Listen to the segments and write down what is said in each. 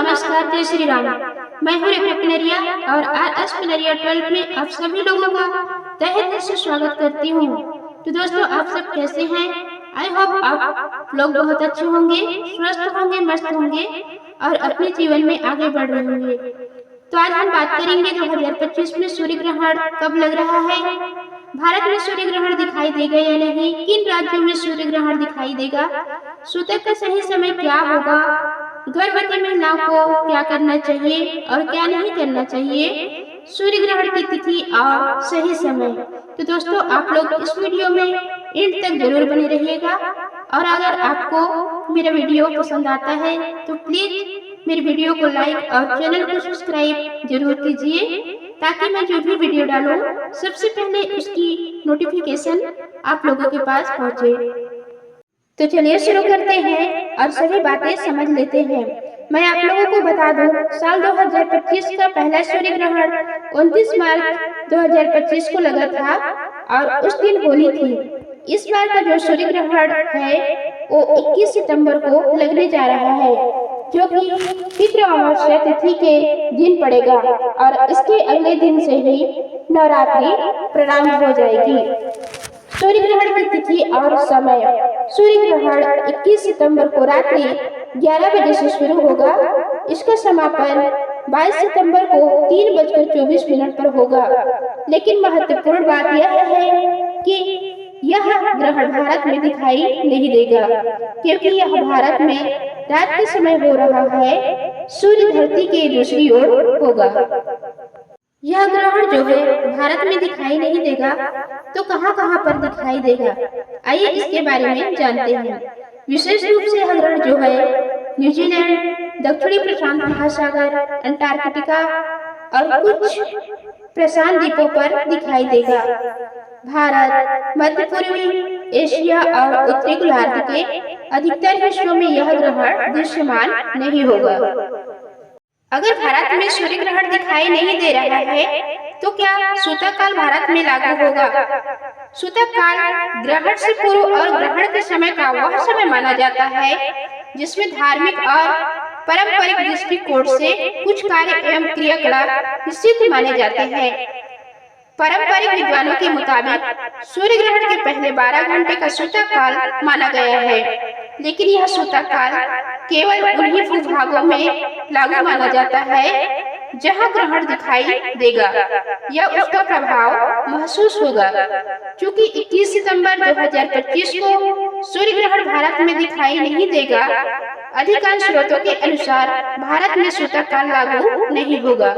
नमस्कार, जय श्री राम। मैं हूँ रेखा कनरिया और आर.एस. कनरिया 12 में आप सभी लोगों का तहे दिल से स्वागत करती हूँ। तो दोस्तों, आप सब कैसे हैं? आई होप आप लोग बहुत अच्छे होंगे, स्वस्थ होंगे, मस्त होंगे और अपने जीवन में आगे बढ़ रहे होंगे। तो आज हम बात करेंगे 2025 में सूर्य ग्रहण कब लग रहा है, भारत में सूर्य ग्रहण दिखाई देगा या नहीं, किन राज्यों में सूर्य ग्रहण दिखाई देगा, सूतक का सही समय क्या होगा, गर्भवती महिलाओं को क्या करना चाहिए और क्या नहीं करना चाहिए, सूर्य ग्रहण की तिथि और सही समय। तो दोस्तों, आप लोग इस वीडियो में एंड तक जरूर बने रहिएगा और अगर आपको मेरा वीडियो पसंद आता है तो प्लीज मेरे वीडियो को लाइक और चैनल को सब्सक्राइब जरूर कीजिए ताकि मैं जो भी वीडियो डालूं सबसे पहले उसकी नोटिफिकेशन आप लोगों के पास पहुंचे। तो चलिए शुरू करते हैं और सभी बातें समझ लेते हैं। मैं आप लोगों को बता दूं, साल 2025 का पहला सूर्य ग्रहण 29 मार्च 2025 को लगा था और उस दिन होली थी। इस बार का जो सूर्य ग्रहण है वो 21 सितंबर को लगने जा रहा है, जो कि पितृ अमावस्या तिथि के दिन पड़ेगा और इसके अगले दिन से ही नवरात्रि प्रारंभ हो जाएगी। सूर्य ग्रहण की तिथि और समय। सूर्य ग्रहण 21 सितंबर को रात्रि 11 बजे से शुरू होगा। इसका समापन 22 सितंबर को 3:24 पर होगा। लेकिन महत्वपूर्ण बात यह है कि यह ग्रहण भारत में दिखाई नहीं देगा, क्योंकि यह भारत में रात के समय हो रहा है। सूर्य धरती के दूसरी ओर होगा। यह ग्रहण जो है भारत में दिखाई नहीं देगा तो कहां पर दिखाई देगा, आइए इसके बारे में जानते हैं। विशेष रूप से यह ग्रहण जो है न्यूजीलैंड, दक्षिणी प्रशांत महासागर, अंटार्कटिका और कुछ प्रशांत द्वीपों पर दिखाई देगा। भारत, मध्य पूर्वी एशिया और उत्तरी गोलार्ध के अधिकतर हिस्सों में यह ग्रहण दृश्यमान नहीं होगा। अगर भारत में सूर्य ग्रहण दिखाई नहीं दे रहा है तो क्या सूतक काल भारत में लागू होगा? सूतक काल ग्रहण से पूर्व और ग्रहण के समय का वह समय माना जाता है जिसमें धार्मिक और पारंपरिक दृष्टिकोण से कुछ कार्य एवं क्रियाकलाप निषिद्ध माने जाते हैं। पारंपरिक विद्वानों के मुताबिक सूर्य ग्रहण के पहले 12 घंटे का सूतक काल माना गया है, लेकिन यह सूतक काल केवल उन्हीं भूभागों में लागू माना जाता है जहां ग्रहण दिखाई देगा या उसका प्रभाव महसूस होगा। क्योंकि 21 सितंबर 2025 को सूर्य ग्रहण भारत में दिखाई नहीं देगा, अधिकांश स्रोतों के अनुसार भारत में सूतक काल लागू नहीं होगा।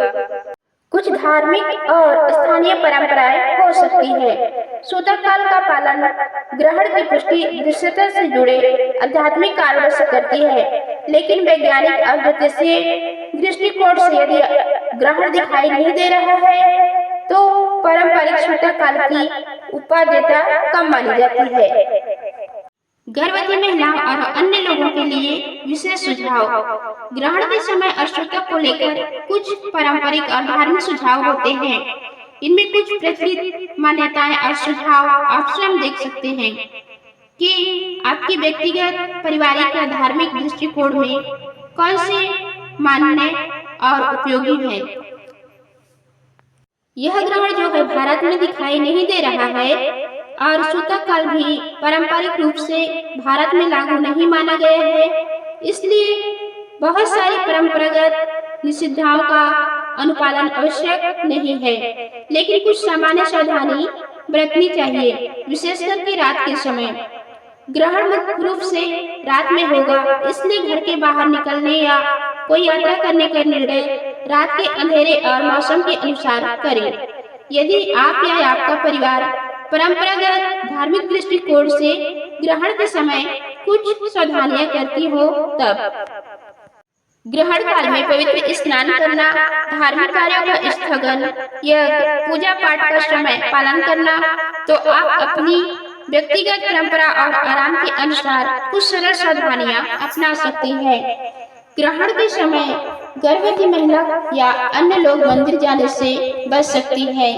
कुछ धार्मिक और स्थानीय परंपराएं हो सकती है। सूतक काल का पालन ग्रहण की पुष्टि दृश्यता से जुड़े आध्यात्मिक कारणों से करती है, लेकिन वैज्ञानिक और ज्योतिषीय दृष्टिकोण से यदि ग्रहण दिखाई नहीं दे रहा है तो पारंपरिक सूतक काल की उपादेयता कम मानी जाती है। गर्भवती महिलाओं और अन्य लोगों के लिए विशेष सुझाव। ग्रहण के समय और सूतक को लेकर कुछ पारंपरिक और धार्मिक सुझाव होते हैं। इनमें कुछ प्रचलित मान्यताएं और सुझाव आप स्वयं देख सकते हैं कि आपकी व्यक्तिगत, पारिवारिक या धार्मिक दृष्टिकोण में कौन से मान्य और उपयोगी है। यह ग्रहण जो है भारत में दिखाई नहीं दे रहा है और सूतक काल भी पारंपरिक रूप से भारत में लागू नहीं माना गया है, इसलिए बहुत सारी परंपरागत निषिद्धाओं का अनुपालन आवश्यक नहीं है, लेकिन कुछ सामान्य सावधानी बरतनी चाहिए, विशेषकर के रात के समय। ग्रहण मुख्य रूप से रात में होगा, इसलिए घर के बाहर निकलने या कोई यात्रा करने का निर्णय रात के अंधेरे और मौसम के अनुसार करें। यदि आप या आपका परिवार परंपरागत धार्मिक दृष्टिकोण से ग्रहण के समय कुछ सावधानियां करती हो तब। ग्रहण काल में पवित्र स्नान करना, धार्मिक कार्यों का स्थगन या पूजा पाठ का समय पालन करना। तो आप अपनी व्यक्तिगत परंपरा और आराम के अनुसार कुछ सरल सावधानियां अपना सकते हैं। ग्रहण के समय गर्भवती महिला या अन्य लोग मंदिर जाने से बच सकती हैं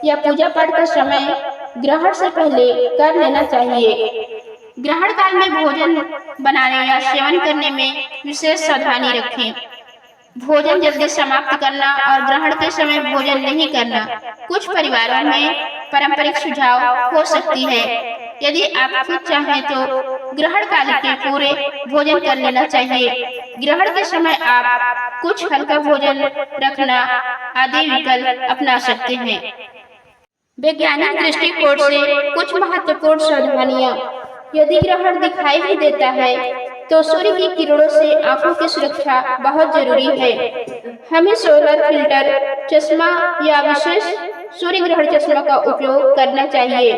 या पूजा पाठ का समय ग्रहण से पहले कर लेना चाहिए। ग्रहण काल में भोजन बनाने या सेवन करने में विशेष सावधानी रखें। भोजन जल्दी समाप्त करना और ग्रहण के समय भोजन नहीं करना कुछ परिवारों में पारंपरिक सुझाव हो सकती है। यदि आप खुद चाहें तो ग्रहण काल के पूरे भोजन कर लेना चाहिए। ग्रहण के समय आप कुछ हल्का भोजन रखना आदि विकल्प अपना सकते हैं। वैज्ञानिक दृष्टिकोण से कुछ महत्वपूर्ण सावधानियां। यदि ग्रहण दिखाई ही देता है तो सूर्य की किरणों से आंखों की सुरक्षा बहुत जरूरी है। हमें सोलर फिल्टर चश्मा या विशेष सूर्य ग्रहण चश्मा का उपयोग करना चाहिए।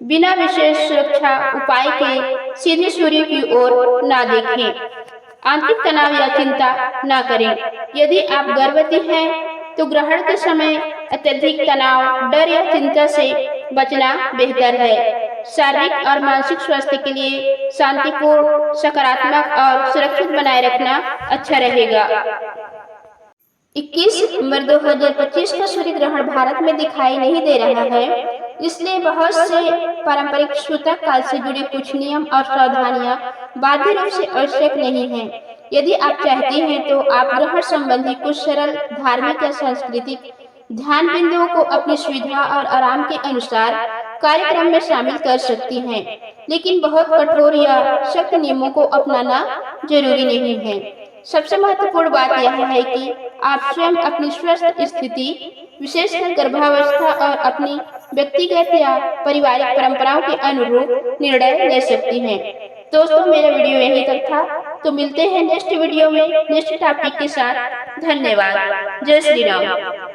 बिना विशेष सुरक्षा उपाय के सीधे सूर्य की ओर ना देखें। आंतरिक तनाव या चिंता ना करें। यदि आप गर्भवती हैं तो ग्रहण के समय अत्यधिक तनाव, डर या चिंता से बचना बेहतर है। शारीरिक और मानसिक स्वास्थ्य के लिए शांतिपूर्ण, सकारात्मक और सुरक्षित बनाए रखना अच्छा रहेगा। 21 नवंबर 2025 का सूर्य ग्रहण भारत में दिखाई नहीं दे रहा है, इसलिए बहुत से पारंपरिक सूतक काल से जुड़े कुछ नियम और सावधानियां बाध्य रूप से आवश्यक नहीं हैं। यदि आप चाहते हैं तो आप ग्रहण संबंधी कुछ सरल धार्मिक या सांस्कृतिक ध्यान बिंदुओं को अपनी सुविधा और आराम के अनुसार कार्यक्रम में शामिल कर सकती हैं, लेकिन बहुत कठोर या सख्त नियमों को अपनाना जरूरी नहीं है। सबसे महत्वपूर्ण बात यह है कि आप स्वयं अपनी स्वस्थ स्थिति, विशेषकर गर्भावस्था और अपनी व्यक्तिगत या पारिवारिक परंपराओं के अनुरूप निर्णय ले सकती हैं। दोस्तों, मेरा वीडियो यहीं तक था, तो मिलते हैं नेक्स्ट वीडियो में नेक्स्ट टॉपिक के साथ। धन्यवाद। जय श्री राम।